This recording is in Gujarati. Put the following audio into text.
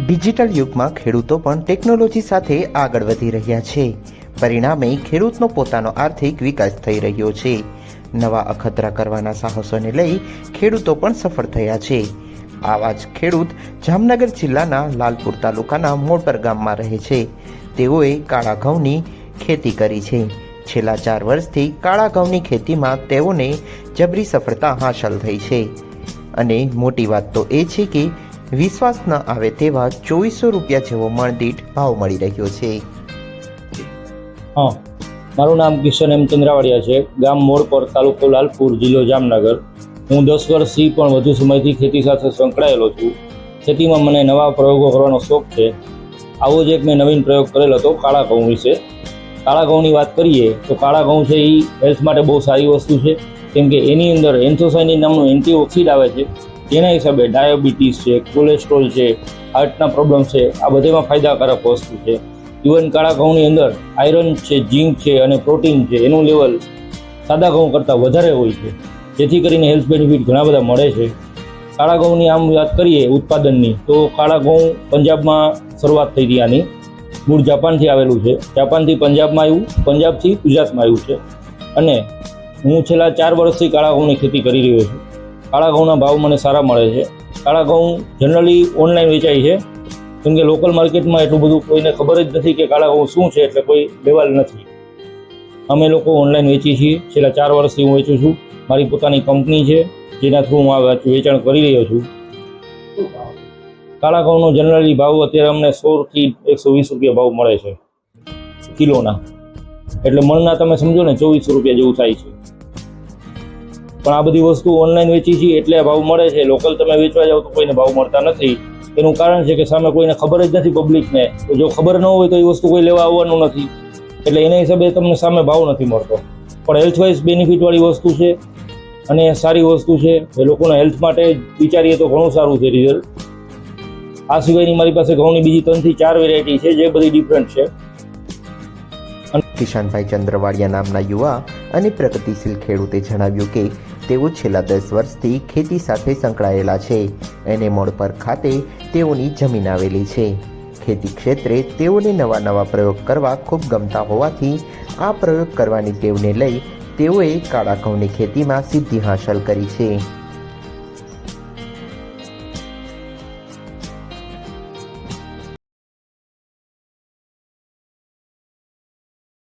ડિજિટલ યુગમાં ખેડૂતો પણ ટેકનોલોજી સાથે આગળ વધી રહ્યા છે। પરિણામે ખેડૂતનો પોતાનો આર્થિક વિકાસ થઈ રહ્યો છે। નવા અખતરા કરવાના સાહસોને લઈ ખેડૂતો પણ સફળ થયા છે। આવા જ ખેડૂત જામનગર જિલ્લાના લાલપુર તાલુકાના મોટર ગામમાં રહે છે। તેઓએ કાળા ઘઉંની ખેતી કરી છે। છેલ્લા 4 વર્ષથી કાળા ઘઉંની ખેતીમાં તેઓને જબરી સફળતા હાંસલ થઈ છે અને મોટી વાત તો એ છે કે વિશ્વાસ ન આવે તેવા 2400 રૂપિયા જેવો મણ દીઠ ભાવ મળી રહ્યો છે। હા, મારું નામ કિશન એમ ચંદ્રાવાડિયા છે। ગામ મોડપર, તાલુકો લાલપુર, જિલ્લો જામનગર। હું 10 વર્ષથી પણ વધુ સમયથી ખેતી સાથે સંકળાયેલો છું। ખેતીમાં મને નવા પ્રયોગો કરવાનો શોખ છે। આવો જ એક મેં નવીન પ્રયોગ કરેલો હતો કાળા ઘઉં વિશે। કાળા ઘઉંની વાત કરીએ તો કાળા ઘઉં છે એ હેલ્થ માટે બહુ સારી વસ્તુ છે, કેમ કે એની અંદર એન્થોસાયનિન નામનું એન્ટીઓક્સિડ આવે છે। જેના હિસાબે ડાયાબિટીસ છે, કોલેસ્ટ્રોલ છે, હાર્ટના પ્રોબ્લેમ છે, આ બધામાં ફાયદાકારક વસ્તુ છે। ઇવન કાળા ઘઉંની અંદર આયરન છે, ઝીંક છે અને પ્રોટીન છે, એનું લેવલ સાદા ઘઉં કરતાં વધારે હોય છે, જેથી કરીને હેલ્થ બેનિફિટ ઘણા બધા મળે છે। કાળા ઘઉંની આમ વાત કરીએ ઉત્પાદનની, તો કાળા ઘઉં પંજાબમાં શરૂઆત થઈ હતી આની। મૂળ જાપાનથી આવેલું છે। જાપાનથી પંજાબમાં આવ્યું, પંજાબથી ગુજરાતમાં આવ્યું છે અને હું છેલ્લા 4 વર્ષથી કાળા ઘઉંની ખેતી કરી રહ્યો છું। કાળા ઘઉંના ભાવ મને સારા મળે છે। કાળા ઘઉં જનરલી ઓનલાઈન વેચાય છે, કેમ કે લોકલ માર્કેટમાં એટલું બધું કોઈને ખબર જ નથી કે કાળા ઘઉં શું છે, એટલે કોઈ લેવાલ નથી। અમે લોકો ઓનલાઈન વેચીએ છીએ। છેલ્લા 4 વર્ષથી હું વેચું છું। મારી પોતાની કંપની છે, જેના થ્રુ હું આ વેચાણ કરી રહ્યો છું। કાળા ઘઉંનો જનરલી ભાવ અત્યારે અમને 100 થી 120 રૂપિયા ભાવ મળે છે કિલોના, એટલે મણના તમે સમજો ને 2400 રૂપિયા જેવું થાય છે। પણ આ બધી વસ્તુ ઓનલાઈન વેચી છીએ એટલે ભાવ મળે છે। લોકલ તમે વેચવા જાવ તો કોઈને ભાવ મળતા નથી। એનું કારણ છે કે સામે કોઈને ખબર જ નથી પબ્લિકને, તો જો ખબર ન હોય તો એ વસ્તુ કોઈ લેવા આવવાનું નથી, એટલે એના હિસાબે તમને સામે ભાવ નથી મળતો। પણ હેલ્થવાઇઝ બેનિફિટવાળી વસ્તુ છે અને સારી વસ્તુ છે। એ લોકોના હેલ્થ માટે વિચારીએ તો ઘણું સારું છે રિઝલ્ટ। આ સિવાયની મારી પાસે ઘઉંની બીજી 3 થી 4 વેરાયટી છે, જે બધી ડિફરન્ટ છે। કિશનભાઈ ચંદ્રવાડિયા નામના યુવા અને પ્રગતિશીલ ખેડૂતે જણાવ્યું કે તેઓ છેલ્લા 10 વર્ષથી ખેતી સાથે સંકળાયેલા છે અને મોડપર ખાતે તેઓની જમીન આવેલી છે। ખેતી ક્ષેત્રે તેઓને નવા પ્રયોગ કરવા ખૂબ ગમતા હોવાથી આ પ્રયોગ કરવાની ટેવને લઈ તેઓએ કાળા ઘઉંની ખેતીમાં સિદ્ધિ હાંસલ કરી છે।